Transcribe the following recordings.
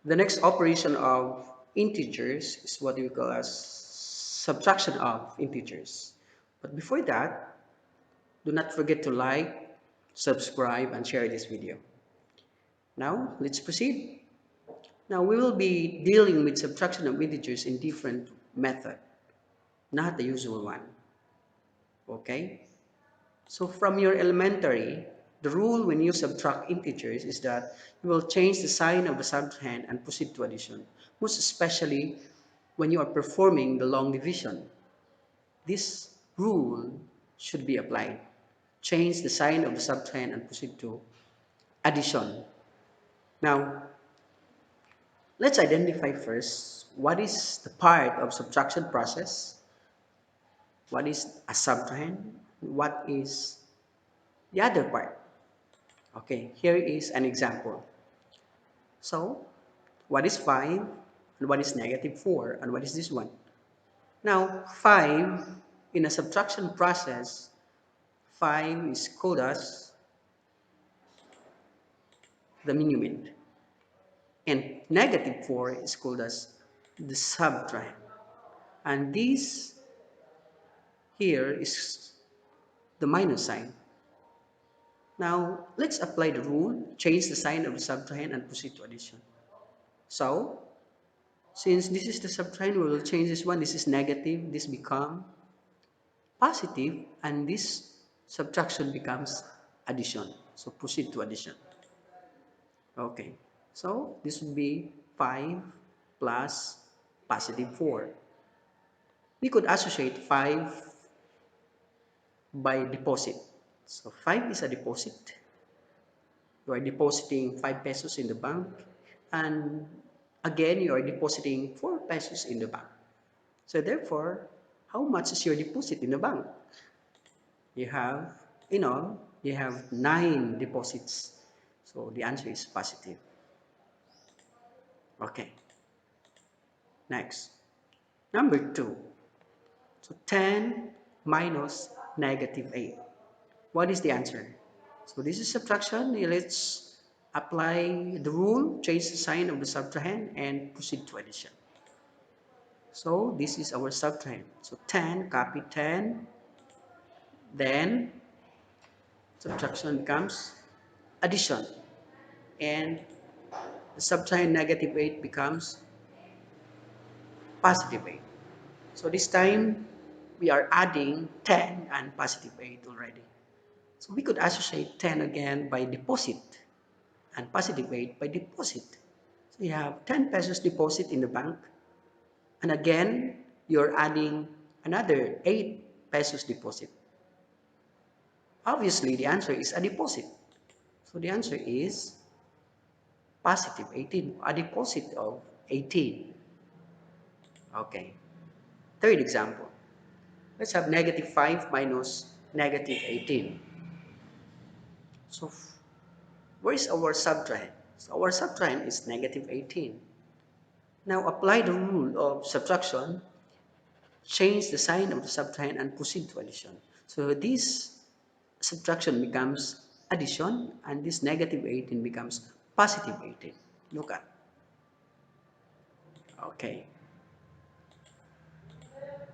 The next operation of integers is what we call as subtraction of integers. But before that, do not forget to like, subscribe, and share this video. Now, let's proceed. Now, we will be dealing with subtraction of integers in different method, not the usual one. Okay? So from your elementary, the rule when you subtract integers is that you will change the sign of the subtrahend and proceed to addition, most especially when you are performing the long division. This rule should be applied. Change the sign of the subtrahend and proceed to addition. Now, let's identify first what is the part of subtraction process, what is a subtrahend, what is the other part. Okay, here is an example. So, what is 5 and what is negative 4 and what is this one? Now, 5 in a subtraction process, 5 is called as the minuend, and negative 4 is called as the subtrahend. And this here is the minus sign. Now, let's apply the rule, change the sign of the subtrahend and proceed to addition. So, since this is the subtrahend, we will change this one. This is negative, this become positive, and this subtraction becomes addition. So proceed to addition. Okay, so this would be 5 plus positive 4. We could associate 5 by deposit. So 5 is a deposit. You are depositing 5 pesos in the bank, and again you are depositing 4 pesos in the bank. So therefore, how much is your deposit in the bank? You have, in all, you have 9 deposits. So the answer is positive. Okay, next. Number 2. So 10 minus negative 8. What is the answer? So this is subtraction. Let's apply the rule, change the sign of the subtrahend, and proceed to addition. So this is our subtrahend. So 10, copy 10, then subtraction becomes addition, and the subtrahend negative 8 becomes positive 8. So this time we are adding 10 and positive 8 already. So we could associate 10 again by deposit and positive 8 by deposit. So you have 10 pesos deposit in the bank, and again you're adding another 8 pesos deposit. Obviously the answer is a deposit. So the answer is positive 18, a deposit of 18. Okay. Third example. Let's have negative 5 minus negative 18. So where is our subtrahend? So our subtrahend is negative 18. Now apply the rule of subtraction, change the sign of the subtrahend and proceed to addition. So this subtraction becomes addition and this negative 18 becomes positive 18. Look at. Okay.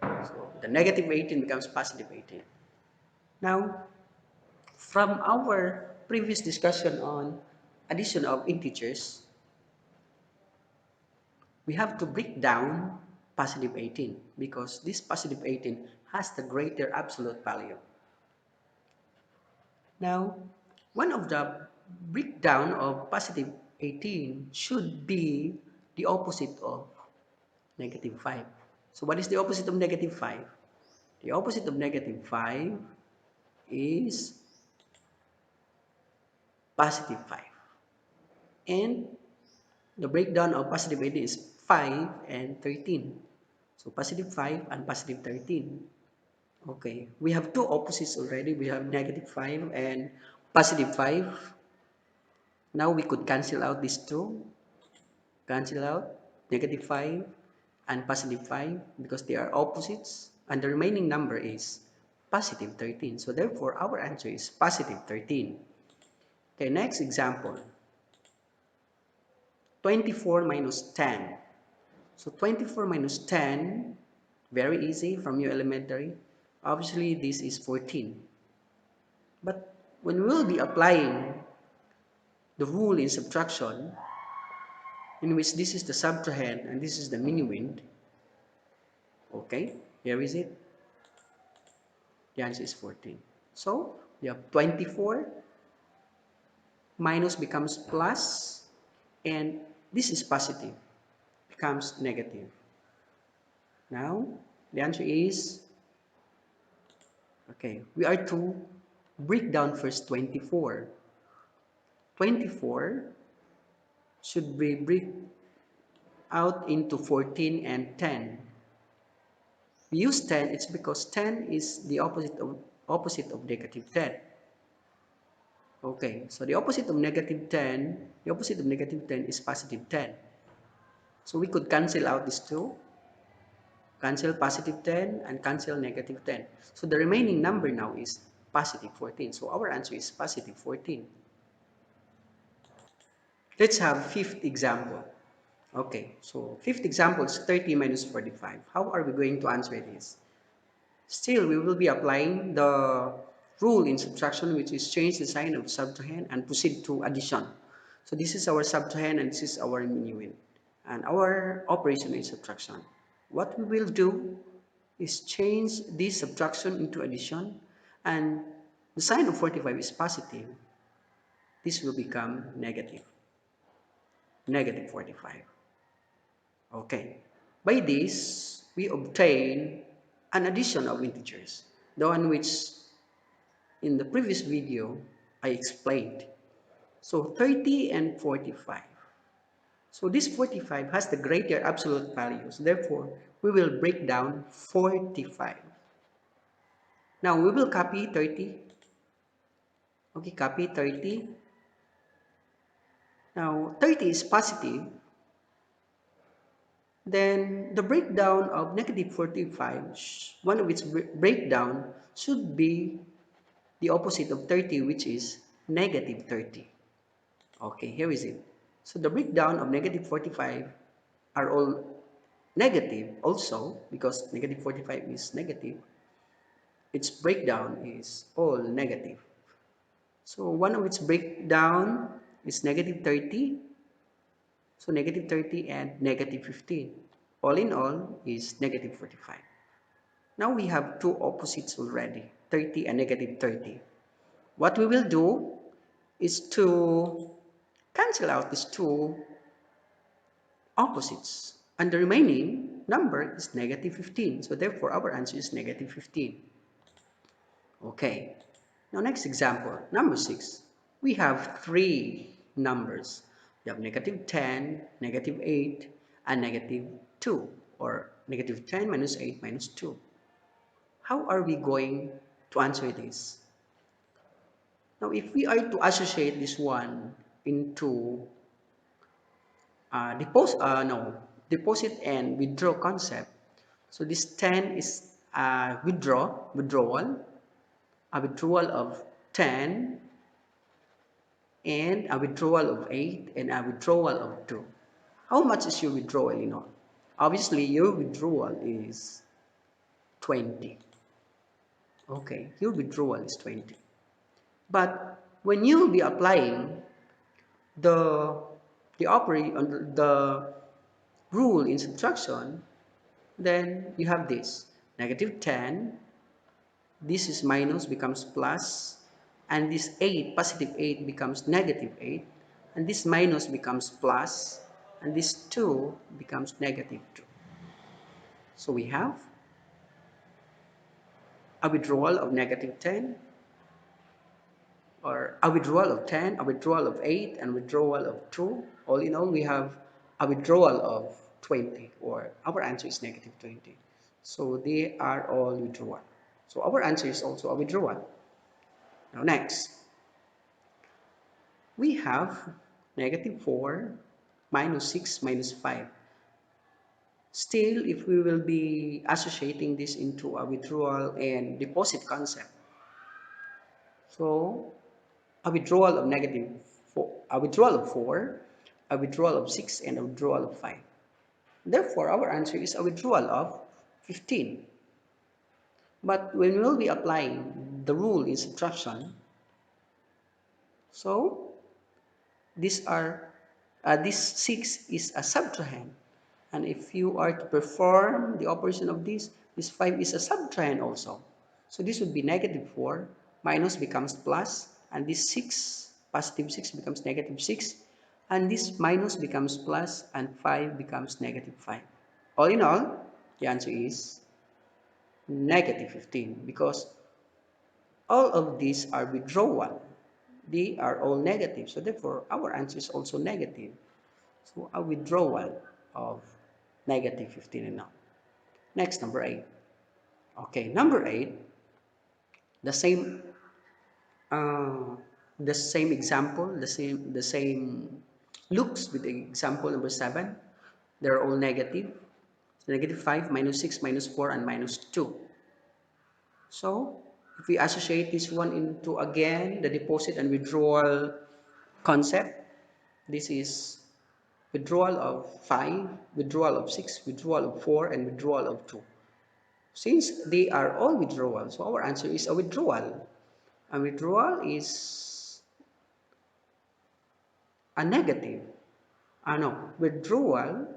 So the negative 18 becomes positive 18. Now, from our previous discussion on addition of integers, we have to break down positive 18 because this positive 18 has the greater absolute value. Now, one of the breakdown of positive 18 should be the opposite of negative 5. So what is the opposite of negative 5? The opposite of negative 5 is positive 5. And the breakdown of positive 18 is 5 and 13. So positive 5 and positive 13. Okay, we have two opposites already. We have negative 5 and positive 5. Now we could cancel out these two. Cancel out negative 5 and positive 5 because they are opposites. And the remaining number is positive 13. So therefore, our answer is positive 13. Okay, next example. 24 minus 10. So 24 minus 10, very easy from your elementary. Obviously, this is 14. But when we will be applying the rule in subtraction, in which this is the subtrahend and this is the minuend, okay, here is it. The answer is 14. So we have 24 minus becomes plus, and this is positive, becomes negative. Now, the answer is, okay, we are to break down first 24. 24 should be break out into 14 and 10. We use 10, it's because 10 is the opposite of negative 10. Okay, so the opposite of negative 10, the opposite of negative 10 is positive 10. So we could cancel out these two, cancel positive 10 and cancel negative 10. So the remaining number now is positive 14. So our answer is positive 14. Let's have fifth example. Okay, so fifth example is 30 minus 45. How are we going to answer this? Still, we will be applying the rule in subtraction, which is change the sign of subtrahend and proceed to addition. So this is our subtrahend and this is our minuend. And our operation is subtraction. What we will do is change this subtraction into addition, and the sign of 45 is positive. This will become negative, negative 45. Okay. By this, we obtain an addition of integers, the one which in the previous video I explained. So 30 and 45. So this 45 has the greater absolute values. Therefore, we will break down 45. Now we will copy 30. Okay, copy 30. Now 30 is positive. Then the breakdown of negative 45, one of its breakdown should be the opposite of 30, which is negative 30. Okay, here is it. So the breakdown of negative 45 are all negative also, because negative 45 is negative. Its breakdown is all negative. So one of its breakdown is negative 30. So negative 30 and negative 15. All in all is negative 45. Now we have two opposites already, 30 and negative 30. What we will do is to cancel out these two opposites. And the remaining number is negative 15. So therefore our answer is negative 15. Okay. Now next example, number 6. We have three numbers. We have negative 10, negative 8, and negative 2, or negative 10 minus 8 minus 2. How are we going to answer this? Now if we are to associate this one into deposit and withdraw concept. So this 10 is withdrawal, a withdrawal of 10, and a withdrawal of 8, and a withdrawal of 2. How much is your withdrawal in all? Obviously, your withdrawal is 20. Okay, your withdrawal is 20. But when you will be applying the the rule in subtraction, then you have this negative 10, this is minus becomes plus, and this 8, positive 8 becomes negative 8, and this minus becomes plus, and this 2 becomes negative 2. So we have a withdrawal of negative 10, or a withdrawal of 10, a withdrawal of 8, and withdrawal of 2. All in all, we have a withdrawal of 20, or our answer is negative 20. So they are all withdrawal. So our answer is also a withdrawal. Now next, we have negative 4 minus 6 minus 5. Still, if we will be associating this into a withdrawal and deposit concept, so a withdrawal of 4, a withdrawal of 6, and a withdrawal of 5. Therefore, our answer is a withdrawal of 15. But when we will be applying the rule in subtraction, so these are this 6 is a subtrahend, and if you are to perform the operation of this 5 is a subtrahend also. So this would be negative 4, minus becomes plus, and this 6, positive 6 becomes negative 6, and this minus becomes plus, and 5 becomes negative 5. All in all, the answer is negative 15, because all of these are withdrawal. They are all negative, so therefore our answer is also negative. So a withdrawal of negative 15 and now. Next, number 8. Okay, number 8, the same uh, the same example, the same looks with the example number 7. They're all negative. So negative 5, minus 6, minus 4, and minus 2. So if we associate this one into again the deposit and withdrawal concept, this is withdrawal of 5, withdrawal of 6, withdrawal of 4, and withdrawal of 2. Since they are all withdrawal, so our answer is a withdrawal. A withdrawal is a negative. No, withdrawal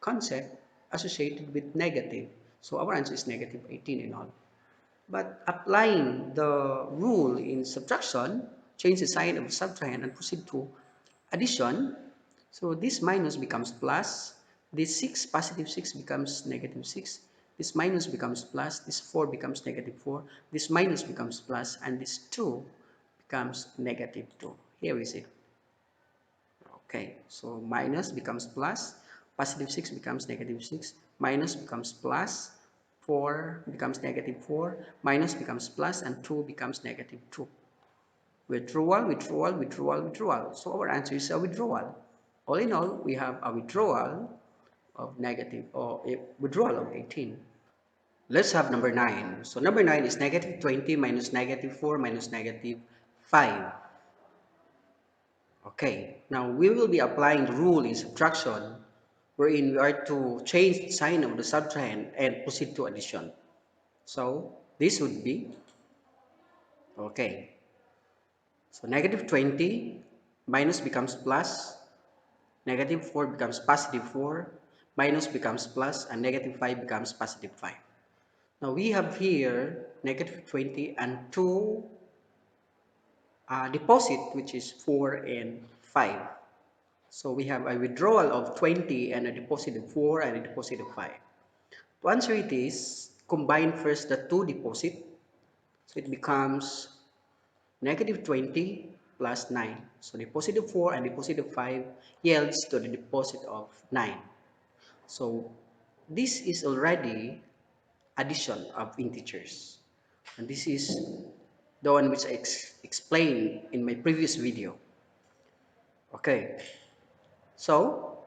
concept associated with negative. So our answer is negative 18 in all. But applying the rule in subtraction, change the sign of subtrahend and proceed to addition. So this minus becomes plus, this 6, positive 6 becomes negative 6, this minus becomes plus, this 4 becomes negative 4, this minus becomes plus, and this 2 becomes negative 2. Here is it. Okay, so minus becomes plus, positive 6 becomes negative 6, minus becomes plus, 4 becomes negative 4, minus becomes plus, and 2 becomes negative 2. Withdrawal, withdrawal, withdrawal, withdrawal. So our answer is a withdrawal. All in all, we have a withdrawal of negative, or a withdrawal of 18. Let's have number 9. So number 9 is negative 20 minus negative 4 minus negative 5. Okay, now we will be applying the rule in subtraction, wherein we are to change the sign of the subtrahend and proceed to addition. So this would be, okay, so negative 20 minus becomes plus, negative 4 becomes positive 4, minus becomes plus, and negative 5 becomes positive 5. Now we have here negative 20 and 2 deposit, which is 4 and 5. So we have a withdrawal of 20 and a deposit of 4 and a deposit of 5. To answer it is, combine first the two deposit. So it becomes negative 20 plus 9. So deposit of 4 and deposit of 5 yields to the deposit of 9. So this is already addition of integers. And this is the one which I explained in my previous video. Okay, so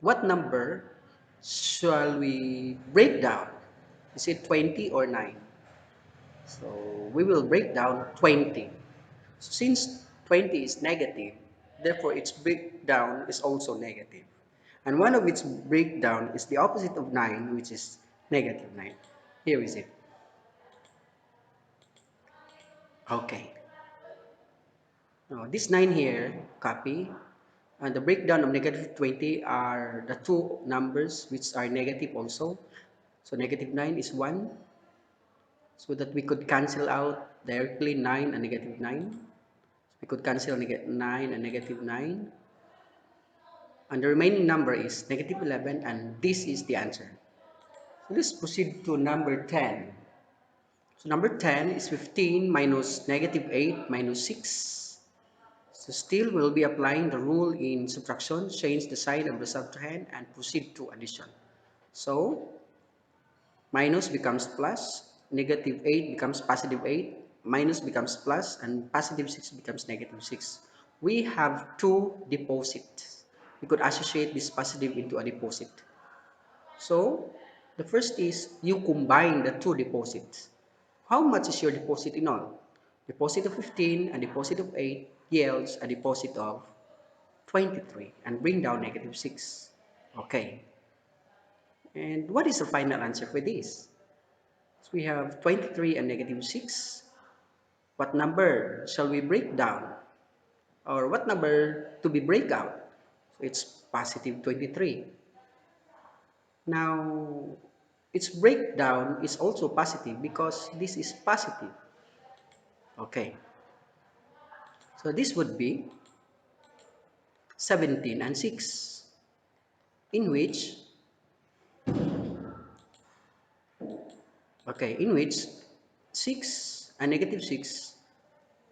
what number shall we break down? Is it 20 or 9? So we will break down 20. So since 20 is negative, therefore its breakdown is also negative. And one of its breakdown is the opposite of 9, which is negative 9. Here is it. Okay. Now this 9 here, copy. And the breakdown of negative 20 are the two numbers which are negative also. So negative 9 is 1. So that we could cancel out directly 9 and negative 9. We could cancel 9 and negative 9. And the remaining number is negative 11, and this is the answer. So let's proceed to number 10. So number 10 is 15 minus negative 8 minus 6. So still we'll be applying the rule in subtraction, change the sign of the subtrahend and proceed to addition. So minus becomes plus, negative 8 becomes positive 8, minus becomes plus, and positive 6 becomes negative 6. We have two deposits. We could associate this positive into a deposit. So the first is you combine the two deposits. How much is your deposit in all? Deposit of 15 and deposit of 8 yields a deposit of 23 and bring down negative 6. Okay. And what is the final answer for this? So we have 23 and negative 6. What number shall we break down? Or what number to be break out? So it's positive 23. Now, its breakdown is also positive because this is positive. Okay. So this would be 17 and 6, in which, okay, in which 6 and negative 6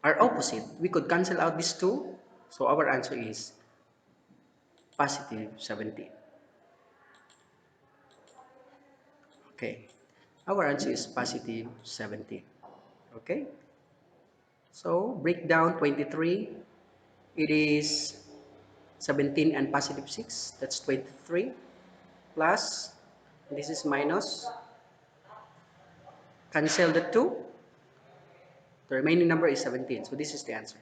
are opposite. We could cancel out these two. So our answer is positive 17. Okay. Our answer is positive 17. Okay. So break down 23. It is 17 and positive 6. That's 23. Plus, this is minus. Cancel the 2. The remaining number is 17. So this is the answer.